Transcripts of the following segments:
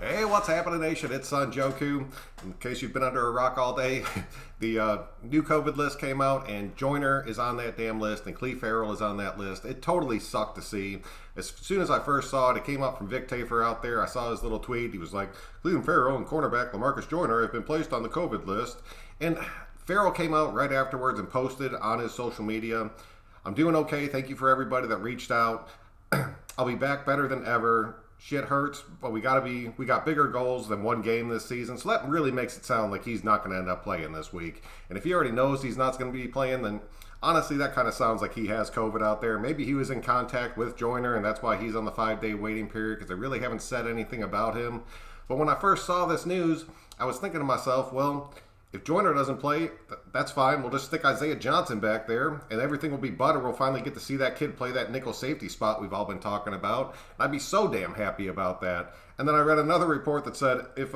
Hey, what's happening, nation? It's Son Joku. In case you've been under a rock all day, the new COVID list came out, and Joyner is on that damn list, and Ferrell is on that list. It totally sucked to see. As soon as I first saw it, it came up from Vic Tafer out there. I saw his little tweet. He was like, Ferrell and cornerback LaMarcus Joyner have been placed on the COVID list. And Ferrell came out right afterwards and posted on his social media, I'm doing okay. Thank you for everybody that reached out. I'll be back better than ever. Shit hurts, but we got bigger goals than one game this season. So that really makes it sound like he's not going to end up playing this week. And if he already knows he's not going to be playing, then honestly, that kind of sounds like he has COVID out there. Maybe he was in contact with Joyner, and that's why he's on the 5-day waiting period, because they really haven't said anything about him. But when I first saw this news, I was thinking to myself, well, if Joyner doesn't play, that's fine. We'll just stick Isaiah Johnson back there, and everything will be butter. We'll finally get to see that kid play that nickel safety spot we've all been talking about. And I'd be so damn happy about that. And then I read another report that said if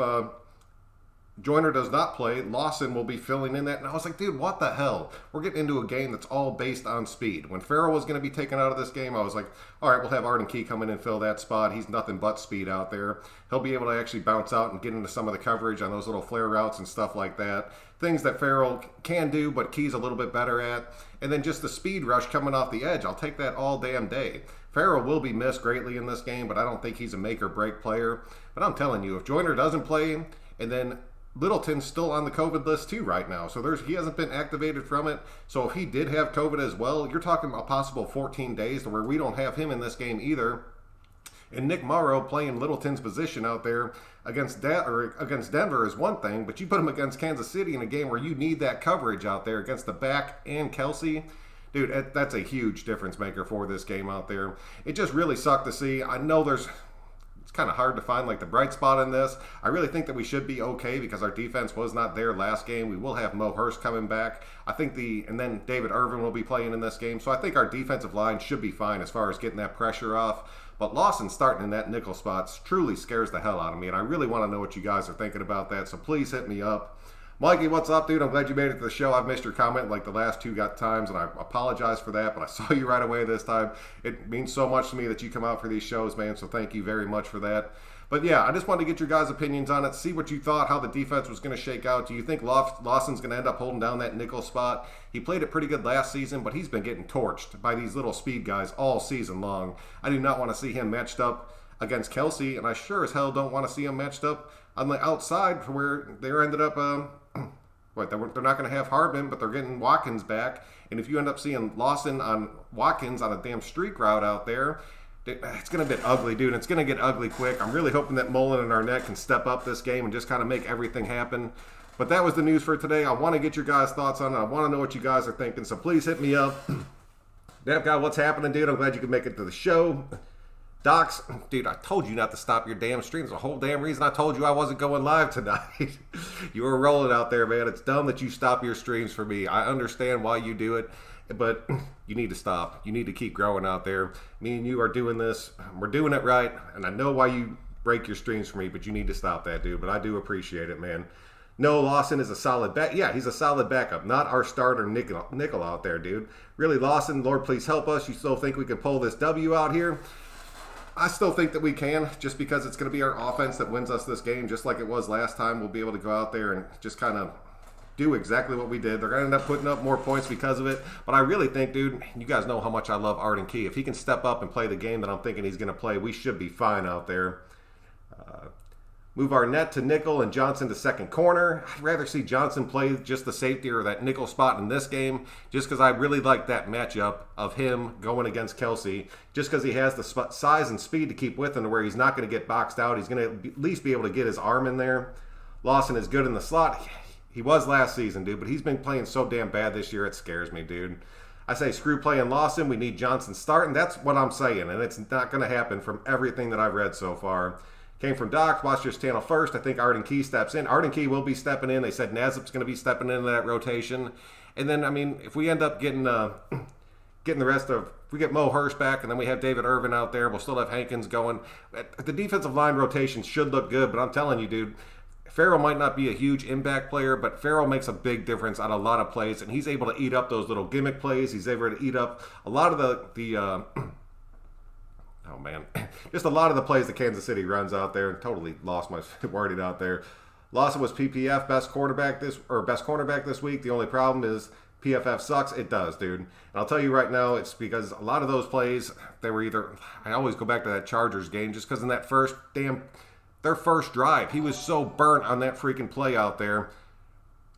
Joyner does not play, Lawson will be filling in that. And I was like, dude, what the hell? We're getting into a game that's all based on speed. When Ferrell was going to be taken out of this game, I was like, all right, we'll have Arden Key come in and fill that spot. He's nothing but speed out there. He'll be able to actually bounce out and get into some of the coverage on those little flare routes and stuff like that. Things that Ferrell can do, but Key's a little bit better at. And then just the speed rush coming off the edge. I'll take that all damn day. Ferrell will be missed greatly in this game, but I don't think he's a make or break player. But I'm telling you, if Joyner doesn't play, and then Littleton's still on the COVID list too right now. So he hasn't been activated from it. So if he did have COVID as well, you're talking a possible 14 days to where we don't have him in this game either. And Nick Morrow playing Littleton's position out there against Denver is one thing, but you put him against Kansas City in a game where you need that coverage out there against the back and Kelsey. Dude, that's a huge difference maker for this game out there. It just really sucked to see. I know it's kind of hard to find like the bright spot in this. I really think that we should be okay because our defense was not there last game. We will have Mo Hurst coming back. I think and then David Irvin will be playing in this game. So I think our defensive line should be fine as far as getting that pressure off. But Lawson starting in that nickel spot truly scares the hell out of me. And I really want to know what you guys are thinking about that. So please hit me up. Mikey, what's up, dude? I'm glad you made it to the show. I've missed your comment like the last two times, and I apologize for that, but I saw you right away this time. It means so much to me that you come out for these shows, man, so thank you very much for that. But yeah, I just wanted to get your guys' opinions on it, see what you thought, how the defense was going to shake out. Do you think Lawson's going to end up holding down that nickel spot? He played it pretty good last season, but he's been getting torched by these little speed guys all season long. I do not want to see him matched up against Kelsey, and I sure as hell don't want to see him matched up on the outside where they ended up they're not going to have Harbin, but they're getting Watkins back. And if you end up seeing Lawson on Watkins on a damn streak route out there, it's going to get ugly, dude. It's going to get ugly quick. I'm really hoping that Mullen and Arnett can step up this game and just kind of make everything happen. But that was the news for today. I want to get your guys' thoughts on it. I want to know what you guys are thinking. So please hit me up. Damn guy, what's happening, dude? I'm glad you could make it to the show. Docs, dude, I told you not to stop your damn streams. The whole damn reason I told you I wasn't going live tonight. You were rolling out there, man. It's dumb that you stop your streams for me. I understand why you do it, but you need to stop. You need to keep growing out there. Me and you are doing this. We're doing it right, and I know why you break your streams for me, but you need to stop that, dude. But I do appreciate it, man. No, Lawson is a solid back. Yeah, he's a solid backup, not our starter nickel out there, dude. Really, Lawson, Lord, please help us. You still think we can pull this W out here? I still think that we can, just because it's going to be our offense that wins us this game, just like it was last time. We'll be able to go out there and just kind of do exactly what we did. They're going to end up putting up more points because of it. But I really think, dude, you guys know how much I love Arden Key. If he can step up and play the game that I'm thinking he's going to play, we should be fine out there. Move Arnett to nickel and Johnson to second corner. I'd rather see Johnson play just the safety or that nickel spot in this game, just because I really like that matchup of him going against Kelsey, just because he has the size and speed to keep with him to where he's not going to get boxed out. He's going to at least be able to get his arm in there. Lawson is good in the slot. He was last season, dude, but he's been playing so damn bad this year, it scares me, dude. I say screw playing Lawson. We need Johnson starting. That's what I'm saying, and it's not going to happen from everything that I've read so far. Came from Doc. Watch this channel first. I think Arden Key steps in. Arden Key will be stepping in. They said Nazip's going to be stepping into that rotation. And then, I mean, if we end up getting the rest of, if we get Mo Hurst back and then we have David Irvin out there, we'll still have Hankins going. The defensive line rotation should look good, but I'm telling you, dude, Ferrell might not be a huge impact player, but Ferrell makes a big difference on a lot of plays, and he's able to eat up those little gimmick plays. He's able to eat up a lot of the Oh, man. Just a lot of the plays that Kansas City runs out there. Totally lost my wording out there. Lawson was PPF best cornerback this week. The only problem is PFF sucks. It does, dude. And I'll tell you right now, it's because a lot of those plays, they were either, I always go back to that Chargers game just because in that their first drive, he was so burnt on that freaking play out there.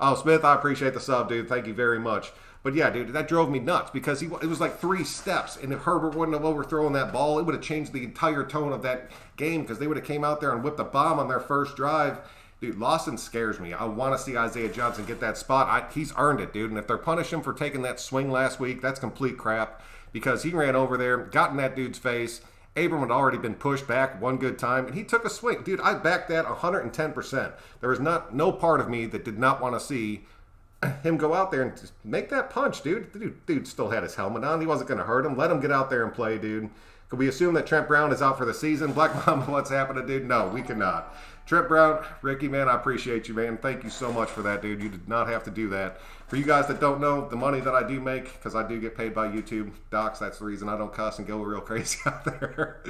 Oh, Smith, I appreciate the sub, dude. Thank you very much. But yeah, dude, that drove me nuts because it was like 3 steps, and if Herbert wouldn't have overthrown that ball, it would have changed the entire tone of that game because they would have came out there and whipped a bomb on their first drive. Dude, Lawson scares me. I want to see Isaiah Johnson get that spot. He's earned it, dude. And if they're punishing him for taking that swing last week, that's complete crap because he ran over there, got in that dude's face. Abram had already been pushed back one good time, and he took a swing. Dude, I backed that 110%. There was no part of me that did not want to see him go out there and just make that punch, dude. Dude still had his helmet on. He wasn't going to hurt him. Let him get out there and play, dude. Could we assume that Trent Brown is out for the season? Black Mama, what's happening, dude? No, we cannot. Trent Brown, Ricky, man, I appreciate you, man. Thank you so much for that, dude. You did not have to do that. For you guys that don't know, the money that I do make, because I do get paid by YouTube docs, that's the reason I don't cuss and go real crazy out there.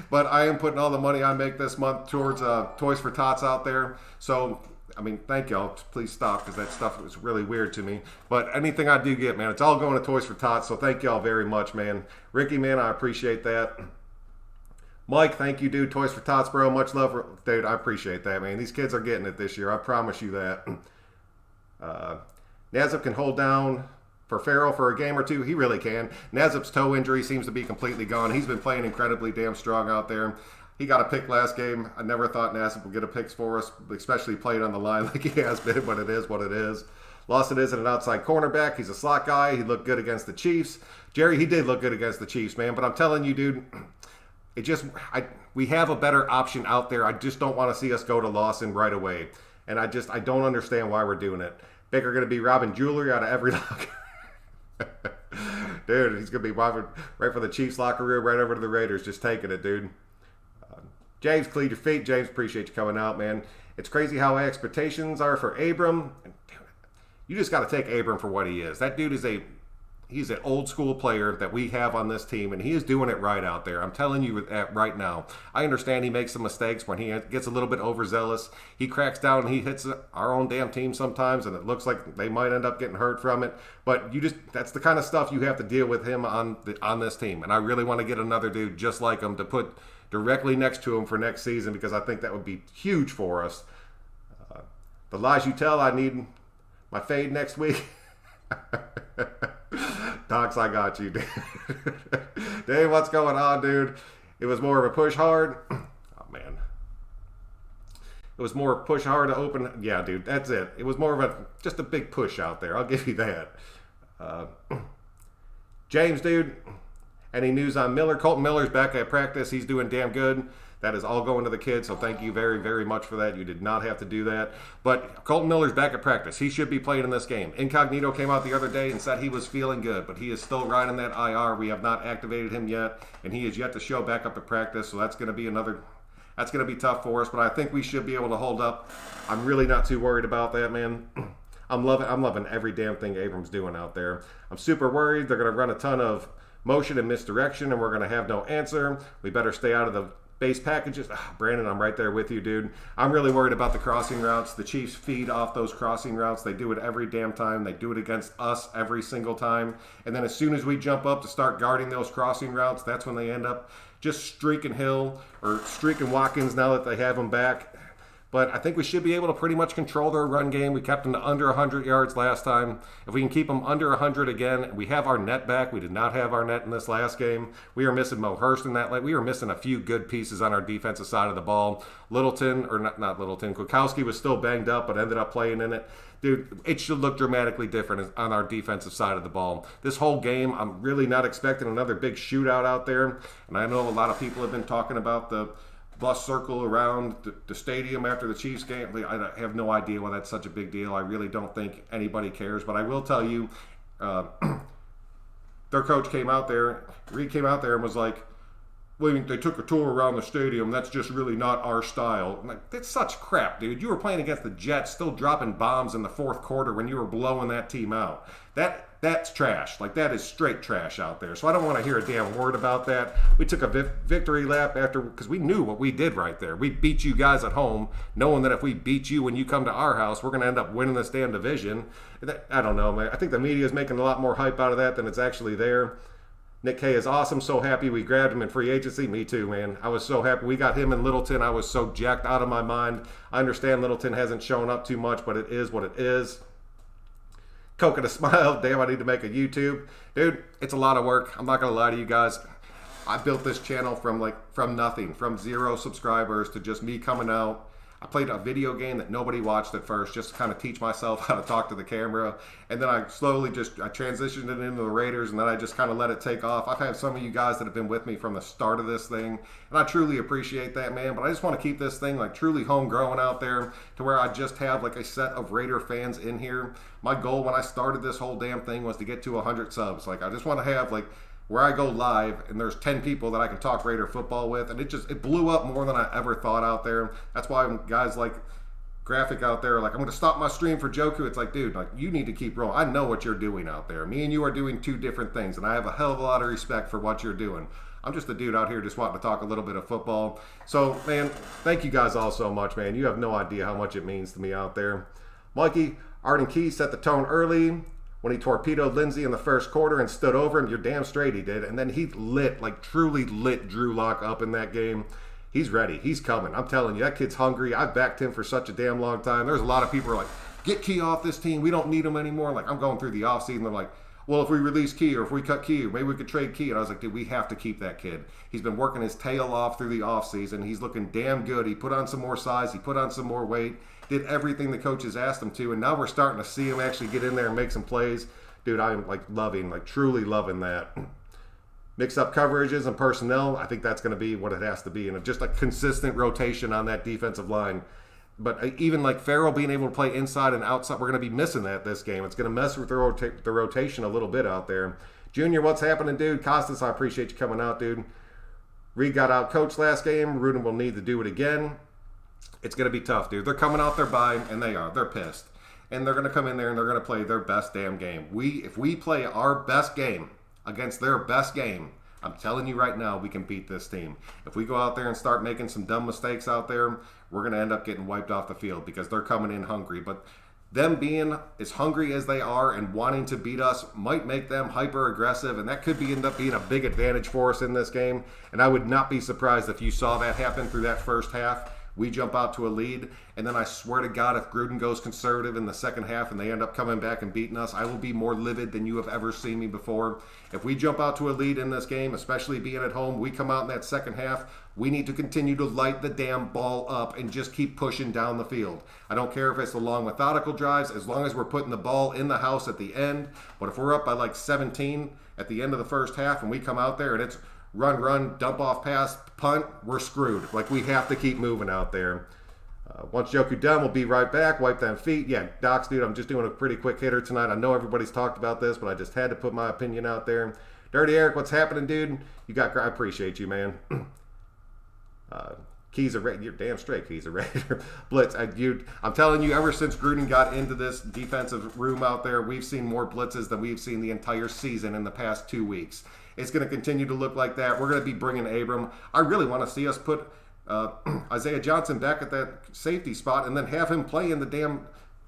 But I am putting all the money I make this month towards Toys for Tots out there. So, I mean, thank y'all. Please stop, because that stuff was really weird to me. But anything I do get, man, it's all going to Toys for Tots. So thank y'all very much, man. Ricky, man, I appreciate that. Mike, thank you, dude. Toys for Tots, bro. Much love. Dude, I appreciate that, man. These kids are getting it this year. I promise you that. Nazip can hold down for Ferrell for a game or two. He really can. Nazip's toe injury seems to be completely gone. He's been playing incredibly damn strong out there. He got a pick last game. I never thought Nazip would get a pick for us, especially playing on the line like he has been, but it is what it is. Lawson isn't an outside cornerback. He's a slot guy. He looked good against the Chiefs. Jerry, he did look good against the Chiefs, man. But I'm telling you, dude, we have a better option out there. I just don't want to see us go to Lawson right away. And I don't understand why we're doing it. Baker going to be robbing jewelry out of every locker. Dude, he's going to be robbing right from the Chiefs locker room right over to the Raiders, just taking it, dude. James, clean your feet. James, appreciate you coming out, man. It's crazy how high expectations are for Abram. You just got to take Abram for what he is. That dude he's an old school player that we have on this team, and he is doing it right out there. I'm telling you that right now. I understand he makes some mistakes when he gets a little bit overzealous. He cracks down and he hits our own damn team sometimes, and it looks like they might end up getting hurt from it. But that's the kind of stuff you have to deal with him on this team. And I really want to get another dude just like him to put directly next to him for next season because I think that would be huge for us. The lies you tell, I need my fade next week. Docs, I got you, dude. Dave, what's going on, dude? It was more of a push hard. Oh, man. It was more push hard to open. Yeah, dude, that's it. It was more of just a big push out there. I'll give you that. James, dude. Any news on Miller? Colton Miller's back at practice. He's doing damn good. That is all going to the kids, so thank you very, very much for that. You did not have to do that. But Colton Miller's back at practice. He should be playing in this game. Incognito came out the other day and said he was feeling good, but he is still riding that IR. We have not activated him yet, and he is yet to show back up at practice, so that's going to be that's going to be tough for us, but I think we should be able to hold up. I'm really not too worried about that, man. I'm loving every damn thing Abram's doing out there. I'm super worried. They're going to run a ton of motion and misdirection, and we're going to have no answer. We better stay out of the base packages. Brandon, I'm right there with you, dude. I'm really worried about the crossing routes. The Chiefs feed off those crossing routes. They do it every damn time. They do it against us every single time. And then as soon as we jump up to start guarding those crossing routes, that's when they end up just streaking Hill or streaking Watkins now that they have him back. But I think we should be able to pretty much control their run game. We kept them to under 100 yards last time. If we can keep them under 100 again, we have our net back. We did not have our net in this last game. We are missing Mo Hurst in that. We were missing a few good pieces on our defensive side of the ball. Littleton, or not Littleton, Kwiatkowski was still banged up, but ended up playing in it. Dude, it should look dramatically different on our defensive side of the ball. This whole game, I'm really not expecting another big shootout out there. And I know a lot of people have been talking about the bus circle around the stadium after the Chiefs game. I have no idea why that's such a big deal. I really don't think anybody cares. But I will tell you, their coach came out there, Reed came out there and was like, well, they took a tour around the stadium. That's just really not our style. I'm like, that's such crap, dude. You were playing against the Jets, still dropping bombs in the fourth quarter when you were blowing that team out. That That's trash. Like, that is straight trash out there. So I don't want to hear a damn word about that. We took a victory lap after, because we knew what we did right there. We beat you guys at home, knowing that if we beat you when you come to our house, we're going to end up winning this damn division. I don't know, man. I think the media is making a lot more hype out of that than it's actually there. Nick K is awesome. So happy we grabbed him in free agency. Me too, man. I was so happy we got him in Littleton. I was so jacked out of my mind. I understand Littleton hasn't shown up too much, but it is what it is. Coconut smile. Damn, I need to make a YouTube. Dude, it's a lot of work. I'm not going to lie to you guys. I built this channel from nothing, from 0 subscribers to just me coming out. I played a video game that nobody watched at first, just to kind of teach myself how to talk to the camera. And then I slowly I transitioned it into the Raiders, and then I just kind of let it take off. I've had some of you guys that have been with me from the start of this thing, and I truly appreciate that, man. But I just want to keep this thing like truly homegrown out there to where I just have like a set of Raider fans in here. My goal when I started this whole damn thing was to get to 100 subs. Like, I just want to have like where I go live and there's 10 people that I can talk Raider football with, and it blew up more than I ever thought out there. That's why when guys like Graphic out there are like, I'm going to stop my stream for Joku. It's like, dude, like, you need to keep rolling. I know what you're doing out there. Me and you are doing 2 different things, and I have a hell of a lot of respect for what you're doing. I'm just a dude out here just wanting to talk a little bit of football. So, man, thank you guys all so much, man. You have no idea how much it means to me out there. Mikey, Arden Key set the tone early when he torpedoed Lindsey in the first quarter and stood over him. You're damn straight he did. And then he truly lit Drew Lock up in that game. He's ready. He's coming. I'm telling you, that kid's hungry. I've backed him for such a damn long time. There's a lot of people who are like, get Key off this team. We don't need him anymore. Like, I'm going through the offseason. They're like, well, if we release Key or if we cut Key, or maybe we could trade Key. And I was like, dude, we have to keep that kid. He's been working his tail off through the offseason. He's looking damn good. He put on some more size. He put on some more weight. Did everything the coaches asked him to. And now we're starting to see him actually get in there and make some plays. Dude, I'm truly loving that. Mix up coverages and personnel. I think that's going to be what it has to be. And just a consistent rotation on that defensive line. But even like Ferrell being able to play inside and outside, we're going to be missing that this game. It's going to mess with the rotation a little bit out there. Junior, what's happening, dude? Costas, I appreciate you coming out, dude. Reed got out coached last game. Rudin will need to do it again. It's going to be tough, dude. They're coming out their bye, and they are. They're pissed. And they're going to come in there and they're going to play their best damn game. If we play our best game against their best game, I'm telling you right now, we can beat this team. If we go out there and start making some dumb mistakes out there, we're going to end up getting wiped off the field because they're coming in hungry. But them being as hungry as they are and wanting to beat us might make them hyper aggressive, and that could end up being a big advantage for us in this game. And I would not be surprised if you saw that happen through that first half. We jump out to a lead, and then I swear to God, if Gruden goes conservative in the second half and they end up coming back and beating us, I will be more livid than you have ever seen me before. If we jump out to a lead in this game, especially being at home, we come out in that second half, we need to continue to light the damn ball up and just keep pushing down the field. I don't care if it's the long methodical drives, as long as we're putting the ball in the house at the end. But if we're up by like 17 at the end of the first half and we come out there and it's run, dump off pass, punt, we're screwed. Like, we have to keep moving out there. Once Joku done, we'll be right back. Wipe them feet. Yeah, Docs, dude, I'm just doing a pretty quick hitter tonight. I know everybody's talked about this, but I just had to put my opinion out there. Dirty Eric, what's happening, dude? I appreciate you, man. Keys are ready. You're damn straight. Keys are ready. Blitz. I'm telling you, ever since Gruden got into this defensive room out there, we've seen more blitzes than we've seen the entire season in the past 2 weeks. It's going to continue to look like that. We're going to be bringing Abram. I really want to see us put Isaiah Johnson back at that safety spot and then have him play in the damn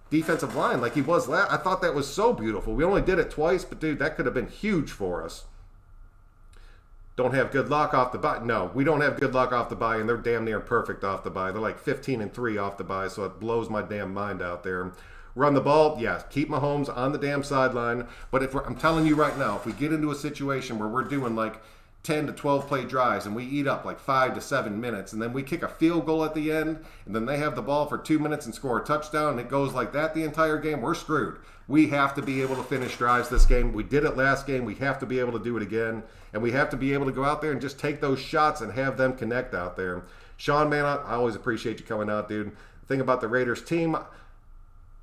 defensive line like he was last. I thought that was so beautiful. We only did it twice, but dude, that could have been huge for us. Don't have good luck off the bye. No, we don't have good luck off the bye, and they're damn near perfect off the bye. They're like 15-3 off the bye, so it blows my damn mind out there. Run the ball, yes. Keep Mahomes on the damn sideline. But I'm telling you right now, if we get into a situation where we're doing like 10 to 12 play drives and we eat up like 5 to 7 minutes and then we kick a field goal at the end and then they have the ball for 2 minutes and score a touchdown and it goes like that the entire game, we're screwed. We have to be able to finish drives this game. We did it last game. We have to be able to do it again. And we have to be able to go out there and just take those shots and have them connect out there. Sean, man, I always appreciate you coming out, dude. The thing about the Raiders team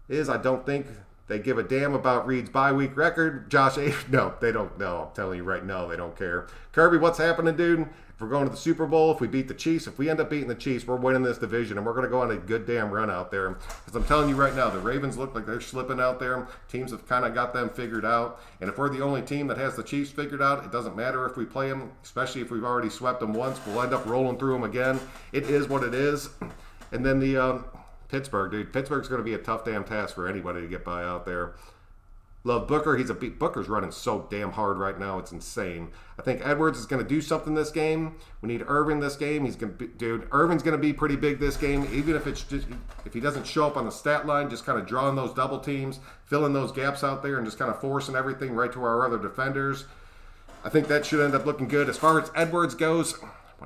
is I don't think they give a damn about Reed's bye week record. Josh A. No, they don't. No, I'm telling you right now, they don't care. Kirby, what's happening, dude? If we're going to the Super Bowl, if we beat the Chiefs, if we end up beating the Chiefs, we're winning this division, and we're going to go on a good damn run out there. Because I'm telling you right now, the Ravens look like they're slipping out there. Teams have kind of got them figured out. And if we're the only team that has the Chiefs figured out, it doesn't matter if we play them, especially if we've already swept them once. We'll end up rolling through them again. It is what it is. And then the Pittsburgh, dude. Pittsburgh's going to be a tough damn task for anybody to get by out there. Love Booker. Booker's running so damn hard right now. It's insane. I think Edwards is going to do something this game. We need Irvin this game. Irvin's going to be pretty big this game, even if if he doesn't show up on the stat line, just kind of drawing those double teams, filling those gaps out there, and just kind of forcing everything right to our other defenders. I think that should end up looking good. As far as Edwards goes,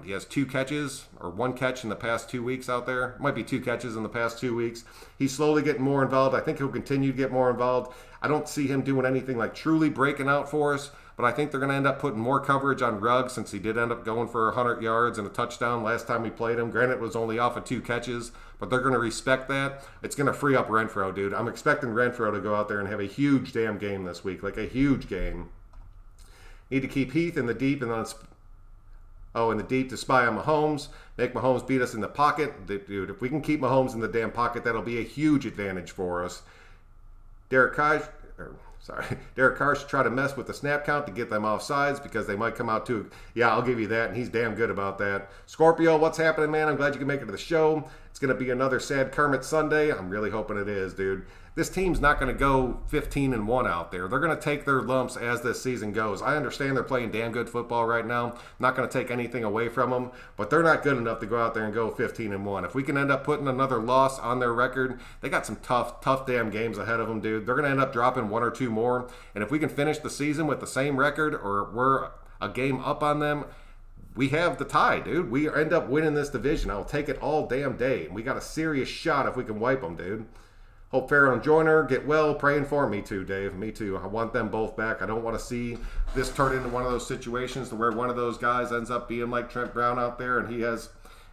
he has 2 catches or 1 catch in the past 2 weeks out there. It might be 2 catches in the past 2 weeks. He's slowly getting more involved. I think he'll continue to get more involved. I don't see him doing anything like truly breaking out for us, but I think they're going to end up putting more coverage on Ruggs since he did end up going for 100 yards and a touchdown last time we played him. Granted, it was only off of 2 catches, but they're going to respect that. It's going to free up Renfrow, dude. I'm expecting Renfrow to go out there and have a huge damn game this week, like a huge game. Need to keep Heath in the deep and then in the deep to spy on Mahomes, make Mahomes beat us in the pocket. Dude, if we can keep Mahomes in the damn pocket, that'll be a huge advantage for us. Derek Carr should try to mess with the snap count to get them off sides because they might come out too. Yeah, I'll give you that, and he's damn good about that. Scorpio, what's happening, man? I'm glad you can make it to the show. It's going to be another sad Kermit Sunday. I'm really hoping it is, dude. This team's not going to go 15-1 out there. They're going to take their lumps as this season goes. I understand they're playing damn good football right now. I'm not going to take anything away from them, but they're not good enough to go out there and go 15-1. If we can end up putting another loss on their record, they got some tough damn games ahead of them, dude. They're going to end up dropping 1 or 2 more, and if we can finish the season with the same record or we're a game up on them, we have the tie, dude. We end up winning this division. I'll take it all damn day. We got a serious shot if we can wipe them, dude. Hope Ferrell and Joyner get well. Praying for me too, Dave. Me too. I want them both back. I don't want to see this turn into one of those situations to where one of those guys ends up being like Trent Brown out there, and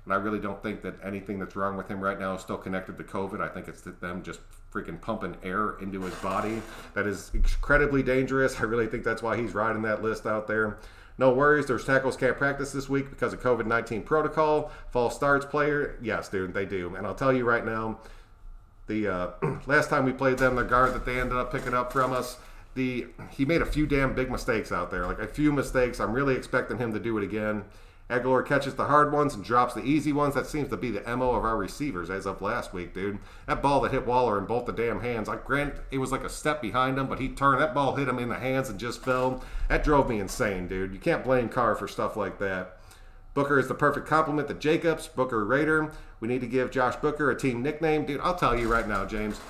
I really don't think that anything that's wrong with him right now is still connected to COVID. I think it's them just freaking pumping air into his body. That is incredibly dangerous. I really think that's why he's riding that list out there. No worries, there's tackles can't practice this week because of COVID-19 protocol. False starts player, yes, dude, they do. And I'll tell you right now, the last time we played them, the guard that they ended up picking up from us, he made a few damn big mistakes out there, like a few mistakes. I'm really expecting him to do it again. Aguilar catches the hard ones and drops the easy ones. That seems to be the MO of our receivers as of last week, dude. That ball that hit Waller in both the damn hands, granted, it was like a step behind him, but he turned. That ball hit him in the hands and just fell. That drove me insane, dude. You can't blame Carr for stuff like that. Booker is the perfect complement to Jacobs. Booker Raider. We need to give Josh Booker a team nickname. Dude, I'll tell you right now, James.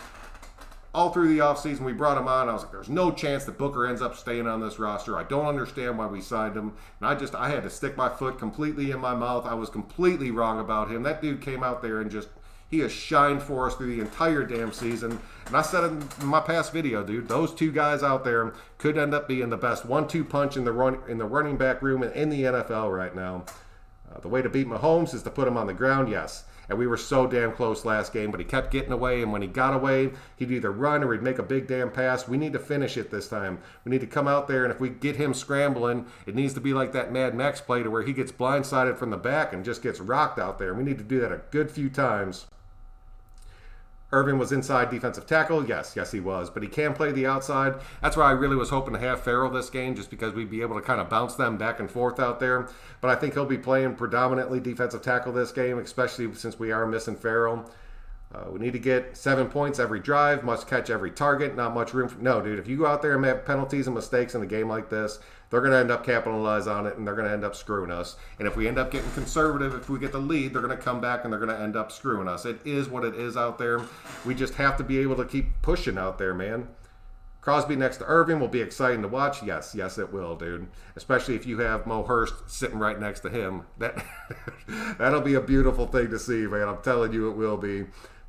All through the offseason, we brought him on. I was like, there's no chance that Booker ends up staying on this roster. I don't understand why we signed him. And I had to stick my foot completely in my mouth. I was completely wrong about him. That dude came out there and he has shined for us through the entire damn season. And I said in my past video, dude, those 2 guys out there could end up being the best 1-2 punch in the running back room in the NFL right now. The way to beat Mahomes is to put him on the ground, yes. And we were so damn close last game, but he kept getting away, and when he got away, he'd either run or he'd make a big damn pass. We need to finish it this time. We need to come out there, and if we get him scrambling, it needs to be like that Mad Max play to where he gets blindsided from the back and just gets rocked out there. We need to do that a good few times. Irvin was inside defensive tackle. Yes, he was. But he can play the outside. That's why I really was hoping to have Ferrell this game, just because we'd be able to kind of bounce them back and forth out there. But I think he'll be playing predominantly defensive tackle this game, especially since we are missing Ferrell. We need to get 7 points every drive, must catch every target, not much room. No, dude, if you go out there and have penalties and mistakes in a game like this, they're going to end up capitalize on it, and they're going to end up screwing us. And if we end up getting conservative, if we get the lead, they're going to come back and they're going to end up screwing us. It is what it is out there. We just have to be able to keep pushing out there, man. Crosby next to Irvin will be exciting to watch. Yes, it will, dude. Especially if you have Mo Hurst sitting right next to him. That'll be a beautiful thing to see, man. I'm telling you, it will be.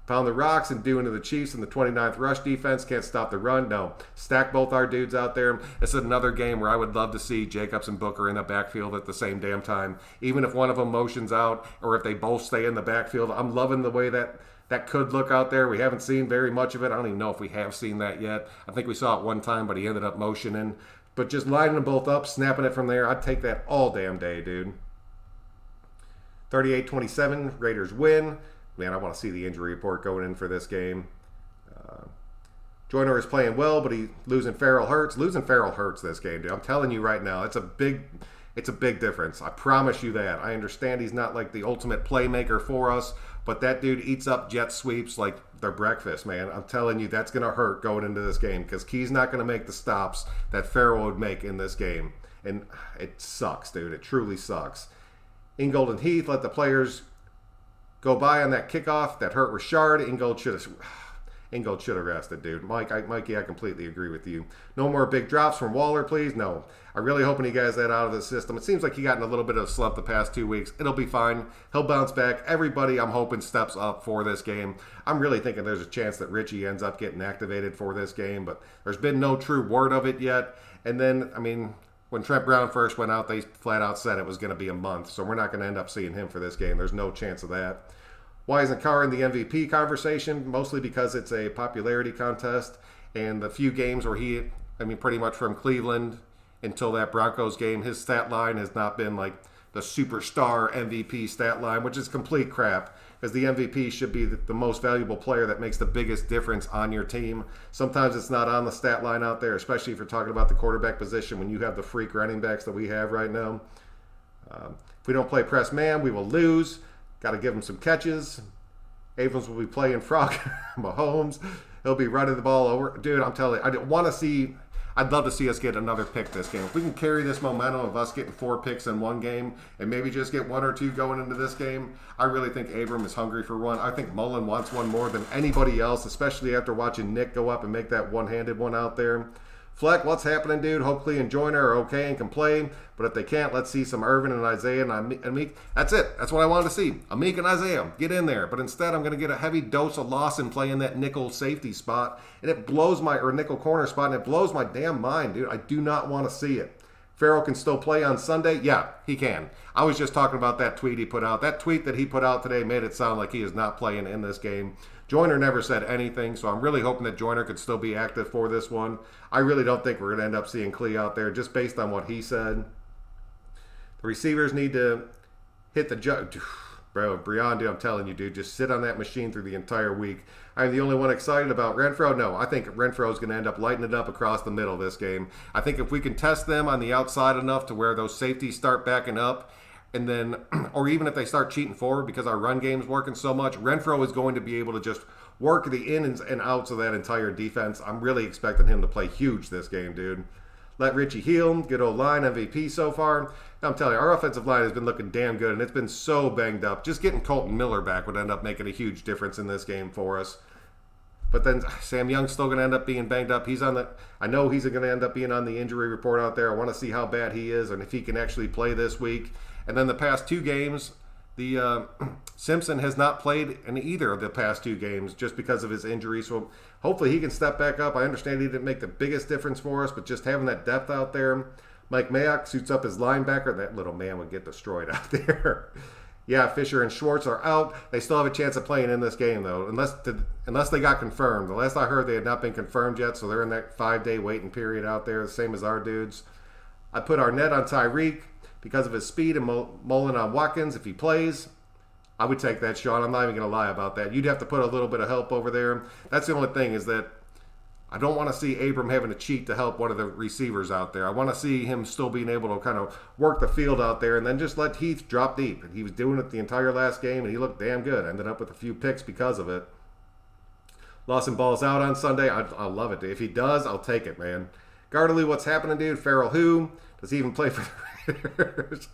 Pound the rocks and do into the Chiefs and the 29th rush defense. Can't stop the run. No. Stack both our dudes out there. This is another game where I would love to see Jacobs and Booker in the backfield at the same damn time. Even if one of them motions out or if they both stay in the backfield. I'm loving the way that could look out there. We haven't seen very much of it. I don't even know if we have seen that yet. I think we saw it one time, but he ended up motioning. But just lining them both up, snapping it from there, I'd take that all damn day, dude. 38-27, Raiders win. Man, I want to see the injury report going in for this game. Joyner is playing well, but losing Ferrell hurts. Losing Ferrell hurts this game, dude. I'm telling you right now, it's a big difference. I promise you that. I understand he's not like the ultimate playmaker for us, but that dude eats up jet sweeps like their breakfast, man. I'm telling you, that's going to hurt going into this game because Key's not going to make the stops that Ferrell would make in this game. And it sucks, dude. It truly sucks. Ingold and Heath let the players go by on that kickoff that hurt Richard. Ingold should have rested, dude. Mikey, I completely agree with you. No more big drops from Waller, please. No. I'm really hoping he gets that out of the system. It seems like he got in a little bit of a slump the past 2 weeks. It'll be fine. He'll bounce back. Everybody, I'm hoping, steps up for this game. I'm really thinking there's a chance that Richie ends up getting activated for this game, but there's been no true word of it yet. And then, I mean, when Trent Brown first went out, they flat out said it was going to be a month, so we're not going to end up seeing him for this game. There's no chance of that. Why isn't Carr in the MVP conversation? Mostly because it's a popularity contest, and the few games where pretty much from Cleveland until that Broncos game, his stat line has not been like the superstar MVP stat line, which is complete crap, because the MVP should be the most valuable player that makes the biggest difference on your team. Sometimes it's not on the stat line out there, especially if you're talking about the quarterback position when you have the freak running backs that we have right now. If we don't play press man, we will lose. Got to give him some catches. Abrams will be playing Frog Mahomes. He'll be running the ball over. Dude, I'm telling you, I'd love to see us get another pick this game. If we can carry this momentum of us getting 4 picks in one game and maybe just get 1 or 2 going into this game, I really think Abram is hungry for one. I think Mullen wants one more than anybody else, especially after watching Nick go up and make that one-handed one out there. Fleck, what's happening, dude? Hopefully and Joyner are okay and can play, but if they can't, let's see some Irvin and Isaiah and Amik. That's it. That's what I wanted to see. Amik and Isaiah, get in there. But instead, I'm going to get a heavy dose of Lawson playing that nickel safety spot, and it blows or nickel corner spot, and it blows my damn mind, dude. I do not want to see it. Ferrell can still play on Sunday? Yeah, he can. I was just talking about that tweet he put out. That tweet that he put out today made it sound like he is not playing in this game. Joyner never said anything, so I'm really hoping that Joyner could still be active for this one. I really don't think we're going to end up seeing Klee out there just based on what he said. The receivers need to hit the jug. Bro, Breon, dude, I'm telling you, dude, just sit on that machine through the entire week. I'm the only one excited about Renfrow. No, I think Renfrow is going to end up lighting it up across the middle this game. I think if we can test them on the outside enough to where those safeties start backing up, and then, or even if they start cheating forward because our run game's working so much, Renfrow is going to be able to just work the ins and outs of that entire defense. I'm really expecting him to play huge this game, dude. Let Richie heal. Good old line, MVP so far. I'm telling you, our offensive line has been looking damn good, and it's been so banged up. Just getting Colton Miller back would end up making a huge difference in this game for us. But then Sam Young's still going to end up being banged up. I know he's going to end up being on the injury report out there. I want to see how bad he is and if he can actually play this week. And then the past 2 games, the Simpson has not played in either of the past 2 games just because of his injury. So hopefully he can step back up. I understand he didn't make the biggest difference for us, but just having that depth out there. Mike Mayock suits up his linebacker. That little man would get destroyed out there. Yeah, Fisher and Schwartz are out. They still have a chance of playing in this game, though, unless they got confirmed. The last I heard, they had not been confirmed yet, so they're in that 5-day waiting period out there, the same as our dudes. I put Arnett on Tyreek because of his speed and Mullen on Watkins. If he plays, I would take that, Sean. I'm not even going to lie about that. You'd have to put a little bit of help over there. That's the only thing is that I don't want to see Abram having to cheat to help one of the receivers out there. I want to see him still being able to kind of work the field out there and then just let Heath drop deep. And he was doing it the entire last game, and he looked damn good. Ended up with a few picks because of it. Lawson balls out on Sunday. I love it. If he does, I'll take it, man. Gardley, what's happening, dude? Ferrell who? Does he even play for the Raiders?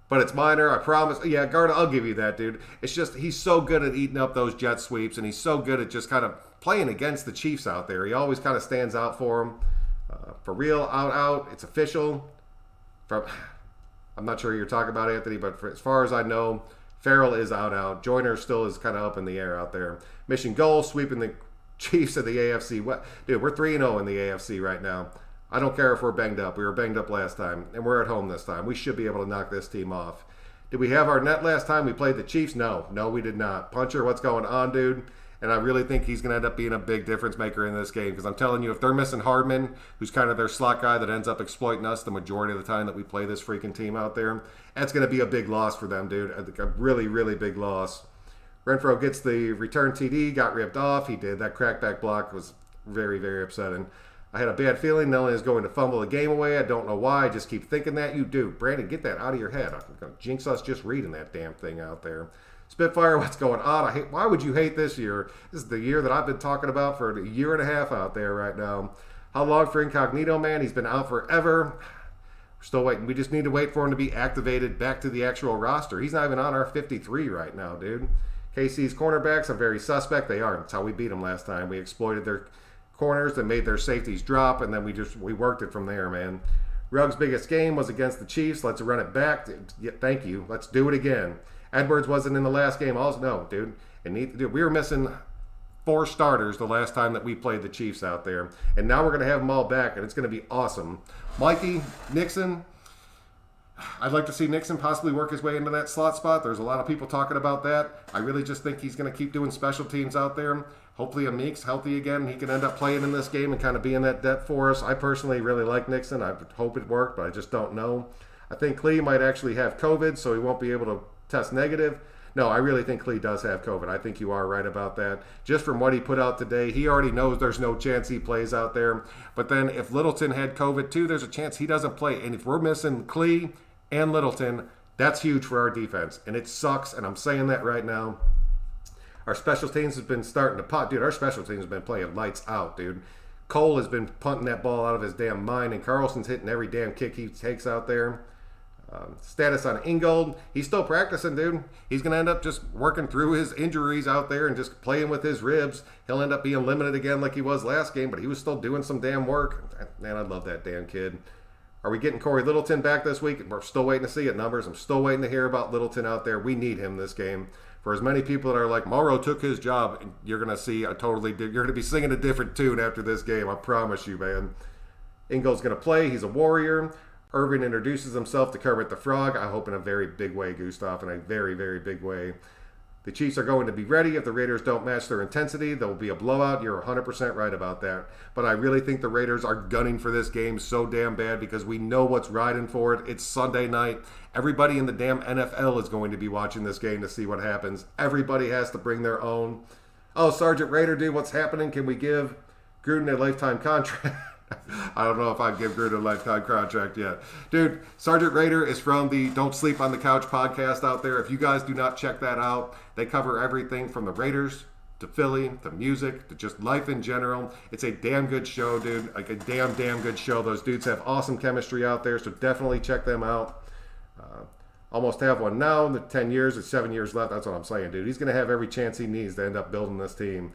But it's minor, I promise. Yeah, Garda, I'll give you that, dude. It's just he's so good at eating up those jet sweeps, and he's so good at just kind of playing against the Chiefs out there. He always kind of stands out for them. For real, out. It's official. I'm not sure who you're talking about, Anthony, but as far as I know, Ferrell is out. Joyner still is kind of up in the air out there. Mission goal, sweeping the Chiefs of the AFC. What, dude, we're 3-0 in the AFC right now. I don't care if we're banged up. We were banged up last time, and we're at home this time. We should be able to knock this team off. Did we have our net last time we played the Chiefs? No, we did not. Puncher, what's going on, dude? And I really think he's going to end up being a big difference maker in this game, because I'm telling you, if they're missing Hardman, who's kind of their slot guy that ends up exploiting us the majority of the time that we play this freaking team out there, that's going to be a big loss for them, dude. I think a really, really big loss. Renfro gets the return TD, got ripped off. He did. That crackback block was very, very upsetting. I had a bad feeling Nelly is going to fumble the game away. I don't know why. I just keep thinking that. You do. Brandon, get that out of your head. I'm going to jinx us just reading that damn thing out there. Spitfire, what's going on? Why would you hate this year? This is the year that I've been talking about for a year and a half out there right now. How long for Incognito, man? He's been out forever. We're still waiting. We just need to wait for him to be activated back to the actual roster. He's not even on our 53 right now, dude. KC's cornerbacks are very suspect. They are. That's how we beat them last time. We exploited their corners and made their safeties drop, and then we worked it from there, man. Ruggs' biggest game was against the Chiefs. Let's run it back. Yeah, thank you. Let's do it again. Edwards wasn't in the last game. Also, no, dude. Dude, we were missing 4 starters the last time that we played the Chiefs out there, and now we're going to have them all back, and it's going to be awesome. Mikey, Nixon, I'd like to see Nixon possibly work his way into that slot spot. There's a lot of people talking about that. I really just think he's going to keep doing special teams out there. Hopefully Amik's healthy again. He can end up playing in this game and kind of be in that depth for us. I personally really like Nixon. I hope it worked, but I just don't know. I think Klee might actually have COVID, so he won't be able to test negative. No, I really think Klee does have COVID. I think you are right about that. Just from what he put out today, he already knows there's no chance he plays out there. But then if Littleton had COVID too, there's a chance he doesn't play. And if we're missing Klee and Littleton, that's huge for our defense. And it sucks, and I'm saying that right now. Our special teams has been starting to pop. Dude, our special teams have been playing lights out, dude. Cole has been punting that ball out of his damn mind, and Carlson's hitting every damn kick he takes out there. Status on Ingold. He's still practicing, dude. He's going to end up just working through his injuries out there and just playing with his ribs. He'll end up being limited again like he was last game, but he was still doing some damn work. Man, I love that damn kid. Are we getting Corey Littleton back this week? We're still waiting to see it, numbers. I'm still waiting to hear about Littleton out there. We need him this game. For as many people that are like, Morrow took his job, you're going to see you're going to be singing a different tune after this game. I promise you, man. Ingold's going to play. He's a warrior. Irvin introduces himself to Kermit the Frog. I hope in a very big way, Gustav, in a very, very big way. The Chiefs are going to be ready. If the Raiders don't match their intensity, there will be a blowout. You're 100% right about that. But I really think the Raiders are gunning for this game so damn bad because we know what's riding for it. It's Sunday night. Everybody in the damn NFL is going to be watching this game to see what happens. Everybody has to bring their own. Oh, Sergeant Raider, dude, what's happening? Can we give Gruden a lifetime contract? I don't know if I'd give Gruden a lifetime contract yet. Dude, Sergeant Raider is from the Don't Sleep on the Couch podcast out there. If you guys do not check that out, they cover everything from the Raiders to Philly to music to just life in general. It's a damn good show, dude. Like a damn good show. Those dudes have awesome chemistry out there, so definitely check them out. Almost have one now. In the 10 years, it's 7 years left. That's what I'm saying, dude. He's going to have every chance he needs to end up building this team.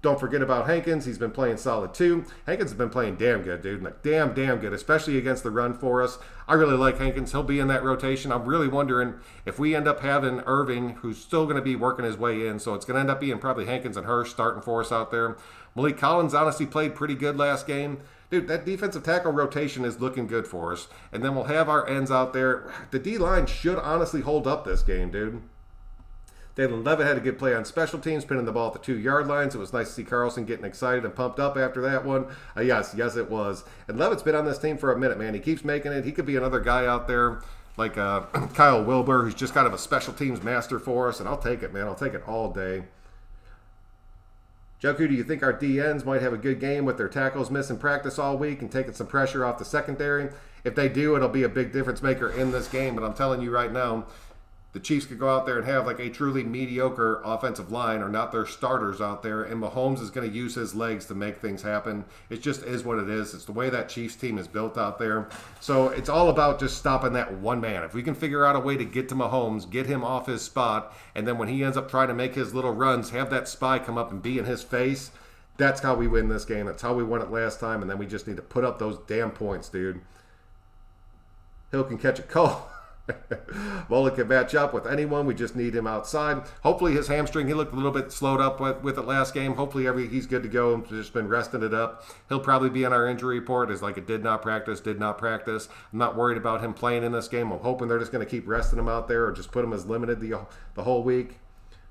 Don't forget about Hankins. He's been playing solid too. Hankins has been playing damn good, dude. Like damn good, especially against the run for us. I really like Hankins. He'll be in that rotation. I'm really wondering if we end up having Irving, who's still going to be working his way in. So it's going to end up being probably Hankins and Hurst starting for us out there. Malik Collins honestly played pretty good last game. Dude, that defensive tackle rotation is looking good for us. And then we'll have our ends out there. The D-line should honestly hold up this game, dude. Dalen Levitt had a good play on special teams, pinning the ball at the 2-yard lines. It was nice to see Carlson getting excited and pumped up after that one. Yes, it was. And Levitt's been on this team for a minute, man. He keeps making it. He could be another guy out there like Kyle Wilbur, who's just kind of a special teams master for us. And I'll take it, man. I'll take it all day. Joku, do you think our DNs might have a good game with their tackles missing practice all week and taking some pressure off the secondary? If they do, it'll be a big difference maker in this game. But I'm telling you right now, the Chiefs could go out there and have like a truly mediocre offensive line or not their starters out there, and Mahomes is going to use his legs to make things happen. It just is what it is. It's the way that Chiefs team is built out there. So it's all about just stopping that one man. If we can figure out a way to get to Mahomes, get him off his spot, and then when he ends up trying to make his little runs, have that spy come up and be in his face, that's how we win this game. That's how we won it last time, and then we just need to put up those damn points, dude. Hill can catch a cold. Mullen can match up with anyone. We just need him outside. Hopefully his hamstring, he looked a little bit slowed up with it last game. Hopefully he's good to go. Just been resting it up. He'll probably be on our injury report as like a did not practice. I'm not worried about him playing in this game. I'm hoping they're just going to keep resting him out there or just put him as limited the whole week.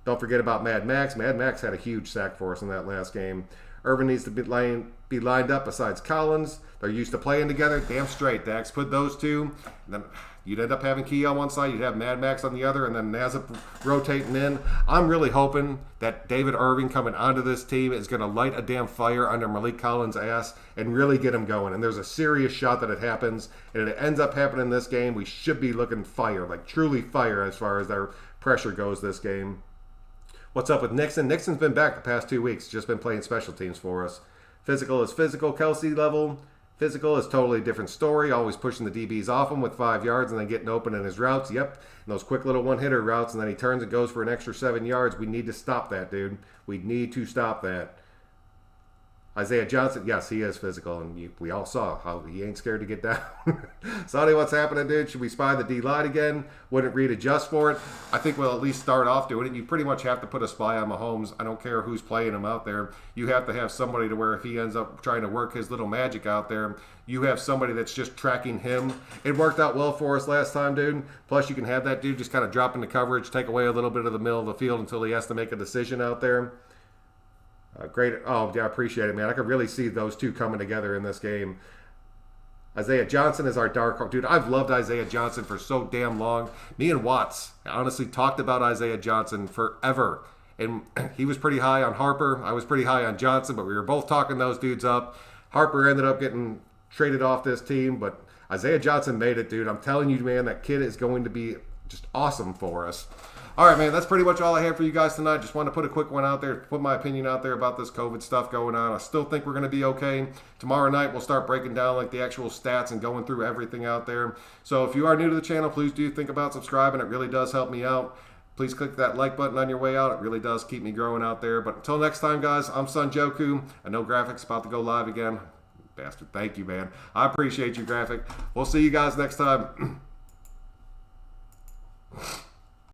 Don't forget about Mad Max. Mad Max had a huge sack for us in that last game. Irvin needs to be lined up besides Collins. They're used to playing together. Damn straight, Dax. Put those two. Then you'd end up having Key on one side. You'd have Mad Max on the other, and then Nazip rotating in. I'm really hoping that David Irving coming onto this team is going to light a damn fire under Malik Collins' ass and really get him going. And there's a serious shot that it happens, and it ends up happening in this game. We should be looking fire, like truly fire as far as their pressure goes this game. What's up with Nixon? Nixon's been back the past 2 weeks. Just been playing special teams for us. Physical is physical. Kelsey level. Physical is totally different story. Always pushing the DBs off him with 5 yards and then getting open in his routes. Yep. And those quick little one-hitter routes, and then he turns and goes for an extra 7 yards. We need to stop that, dude. We need to stop that. Isaiah Johnson, yes, he is physical, and we all saw how he ain't scared to get down. Sonny, what's happening, dude? Should we spy the D-line again? Wouldn't Reed adjust for it? I think we'll at least start off doing it. You pretty much have to put a spy on Mahomes. I don't care who's playing him out there. You have to have somebody to where if he ends up trying to work his little magic out there, you have somebody that's just tracking him. It worked out well for us last time, dude. Plus, you can have that dude just kind of drop into coverage, take away a little bit of the middle of the field until he has to make a decision out there. Great. Oh, yeah, I appreciate it, man. I could really see those two coming together in this game. Isaiah Johnson is our dark horse. Dude, I've loved Isaiah Johnson for so damn long. Me and Watts honestly talked about Isaiah Johnson forever. And he was pretty high on Harper. I was pretty high on Johnson, but we were both talking those dudes up. Harper ended up getting traded off this team, but Isaiah Johnson made it, dude. I'm telling you, man, that kid is going to be just awesome for us. All right, man, that's pretty much all I have for you guys tonight. Just wanted to put a quick one out there, put my opinion out there about this COVID stuff going on. I still think we're going to be okay. Tomorrow night, we'll start breaking down like the actual stats and going through everything out there. So if you are new to the channel, please do think about subscribing. It really does help me out. Please click that like button on your way out. It really does keep me growing out there. But until next time, guys, I'm Son Joku. I know Graphic's about to go live again. Bastard, thank you, man. I appreciate you, Graphic. We'll see you guys next time.